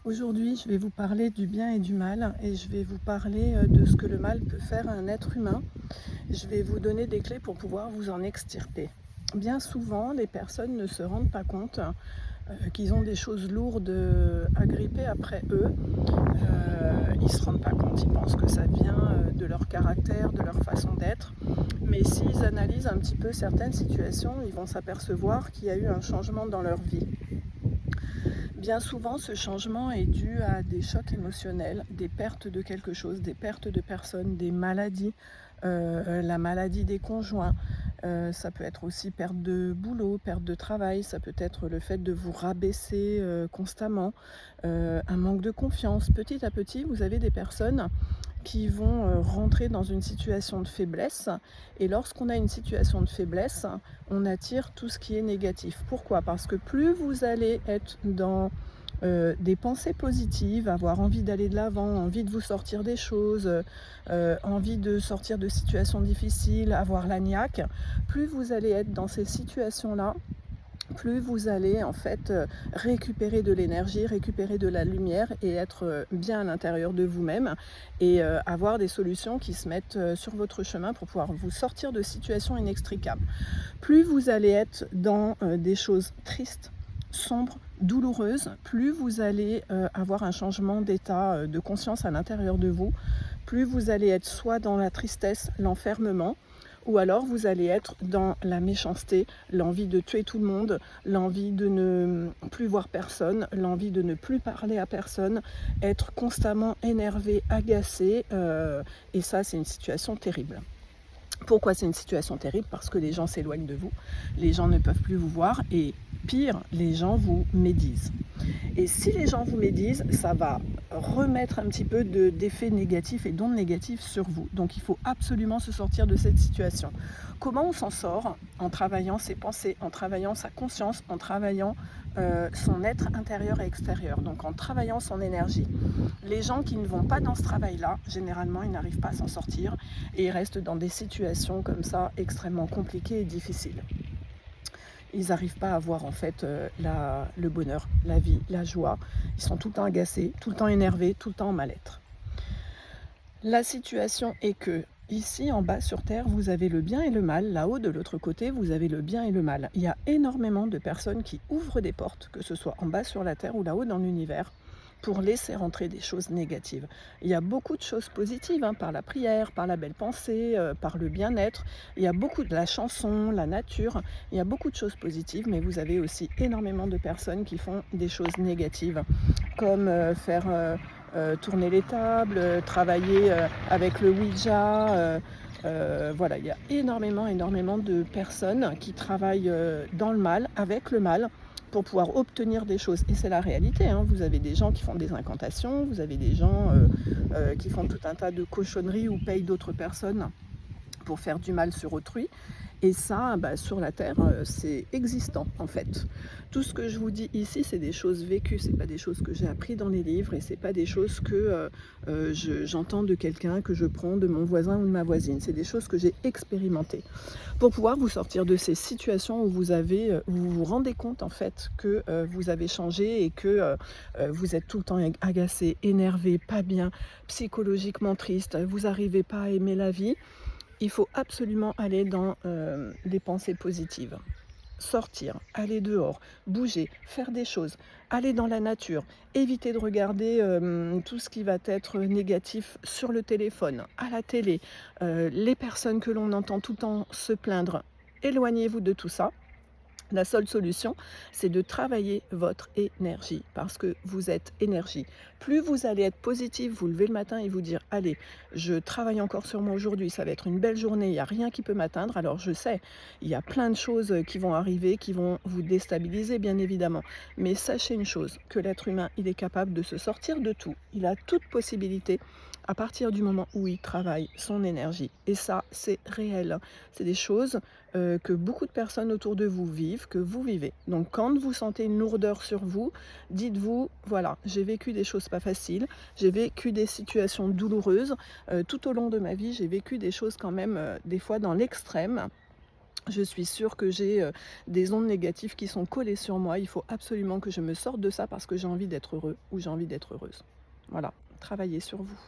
Aujourd'hui, je vais vous parler du bien et du mal et je vais vous parler de ce que le mal peut faire à un être humain. Je vais vous donner des clés pour pouvoir vous en extirper. Bien souvent, les personnes ne se rendent pas compte qu'ils ont des choses lourdes à gripper après eux. Ils ne se rendent pas compte, ils pensent que ça vient de leur caractère, de leur façon d'être. Mais s'ils analysent un petit peu certaines situations, ils vont s'apercevoir qu'il y a eu un changement dans leur vie. Bien souvent, ce changement est dû à des chocs émotionnels, des pertes de quelque chose, des pertes de personnes, des maladies, la maladie des conjoints. Ça peut être aussi perte de boulot, perte de travail, ça peut être le fait de vous rabaisser constamment, un manque de confiance. Petit à petit, vous avez des personnes qui vont rentrer dans une situation de faiblesse. Et lorsqu'on a une situation de faiblesse, on attire tout ce qui est négatif. Pourquoi? Parce que plus vous allez être dans des pensées positives, avoir envie d'aller de l'avant, envie de vous sortir des choses, envie de sortir de situations difficiles, avoir la niaque, plus vous allez être dans ces situations-là, plus vous allez en fait récupérer de l'énergie, récupérer de la lumière et être bien à l'intérieur de vous-même et avoir des solutions qui se mettent sur votre chemin pour pouvoir vous sortir de situations inextricables. Plus vous allez être dans des choses tristes, sombres, douloureuses, plus vous allez avoir un changement d'état de conscience à l'intérieur de vous, plus vous allez être soit dans la tristesse, l'enfermement, ou alors vous allez être dans la méchanceté, l'envie de tuer tout le monde, l'envie de ne plus voir personne, l'envie de ne plus parler à personne, être constamment énervé, agacé, et ça c'est une situation terrible. Pourquoi c'est une situation terrible? Parce que les gens s'éloignent de vous, les gens ne peuvent plus vous voir et pire, les gens vous médisent. Et si les gens vous médisent, ça va remettre un petit peu d'effets négatifs et d'ondes négatives sur vous. Donc il faut absolument se sortir de cette situation. Comment on s'en sort? En travaillant ses pensées, en travaillant sa conscience, en travaillant son être intérieur et extérieur, donc en travaillant son énergie. Les gens qui ne vont pas dans ce travail-là, généralement, ils n'arrivent pas à s'en sortir et ils restent dans des situations comme ça extrêmement compliquées et difficiles. Ils n'arrivent pas à voir en fait le bonheur, la vie, la joie. Ils sont tout le temps agacés, tout le temps énervés, tout le temps en mal-être. La situation est que ici en bas sur Terre, vous avez le bien et le mal. Là-haut, de l'autre côté, vous avez le bien et le mal. Il y a énormément de personnes qui ouvrent des portes, que ce soit en bas sur la Terre ou là-haut dans l'univers, pour laisser rentrer des choses négatives. Il y a beaucoup de choses positives, par la prière, par la belle pensée, par le bien-être. Il y a beaucoup de la chanson, la nature. Il y a beaucoup de choses positives, mais vous avez aussi énormément de personnes qui font des choses négatives, comme faire tourner les tables, travailler avec le Ouija. Voilà, il y a énormément de personnes qui travaillent dans le mal, avec le mal, pour pouvoir obtenir des choses. Et c'est la réalité, vous avez des gens qui font des incantations, vous avez des gens qui font tout un tas de cochonneries ou payent d'autres personnes pour faire du mal sur autrui. Et ça, sur la Terre, c'est existant en fait. Tout ce que je vous dis ici, c'est des choses vécues, c'est pas des choses que j'ai appris dans les livres et c'est pas des choses que j'entends de quelqu'un, que je prends de mon voisin ou de ma voisine. C'est des choses que j'ai expérimentées. Pour pouvoir vous sortir de ces situations où vous vous rendez compte en fait que vous avez changé et que vous êtes tout le temps agacé, énervé, pas bien, psychologiquement triste, vous n'arrivez pas à aimer la vie. Il faut absolument aller dans les pensées positives. Sortir, aller dehors, bouger, faire des choses, aller dans la nature, éviter de regarder tout ce qui va être négatif sur le téléphone, à la télé, les personnes que l'on entend tout le temps se plaindre. Éloignez-vous de tout ça. La seule solution, c'est de travailler votre énergie, parce que vous êtes énergie. Plus vous allez être positif, vous levez le matin et vous dire « Allez, je travaille encore sur moi aujourd'hui, ça va être une belle journée, il n'y a rien qui peut m'atteindre. » Alors je sais, il y a plein de choses qui vont arriver, qui vont vous déstabiliser bien évidemment. Mais sachez une chose, que l'être humain, il est capable de se sortir de tout. Il a toute possibilité à partir du moment où il travaille son énergie. Et ça, c'est réel. C'est des choses que beaucoup de personnes autour de vous vivent, que vous vivez. Donc quand vous sentez une lourdeur sur vous, dites-vous, voilà, j'ai vécu des choses pas faciles, j'ai vécu des situations douloureuses, tout au long de ma vie, j'ai vécu des choses quand même, des fois dans l'extrême. Je suis sûre que j'ai, des ondes négatives qui sont collées sur moi. Il faut absolument que je me sorte de ça parce que j'ai envie d'être heureux ou j'ai envie d'être heureuse. Voilà, travaillez sur vous.